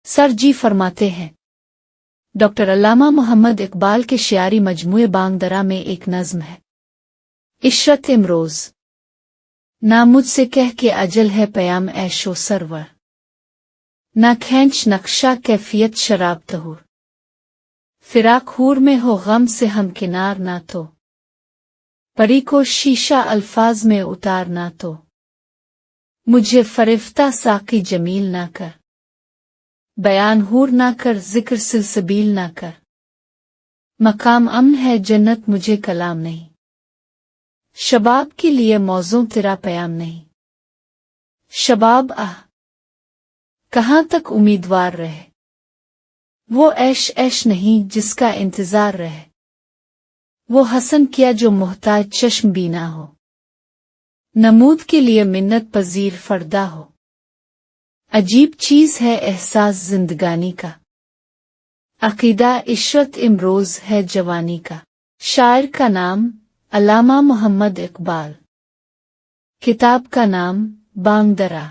Sir जी फरमाते हैं, doctor अल्लामा मोहम्मद इकबाल के शियारी मजमूए बांग दरा में एक नज़्म है, इशरत इमरोज़। ना मुझसे कह के अजल है प्याम ऐशो सरवर, ना खैंच नक्शा कैफियत शराब तहूर, फिराक हूर में हो गम से हम किनार ना तो, परी को शीशा अल्फाज में उतार ना तो, मुझे फरिफ्ता साकी जमील ना कर, बयान हूर ना कर, जिक्र सिलसबील ना कर, मकाम अमन है जन्नत मुझे कलाम नहीं, शबाब के लिए मौजूं तेरा प्याम नहीं। शबाब कहाँ तक उम्मीदवार रहे, वो ऐश ऐश नहीं जिसका इंतजार रहे, वो हसन किया जो मोहताज चश्म बीना हो, नमूद के लिए मिन्नत पजीर फर्दा हो। अजीब चीज है एहसास जिंदगानी का, अकीदा इशरत इमरोज है जवानी का। शायर का नाम अल्लामा मोहम्मद इकबाल, किताब का नाम बांग दरा।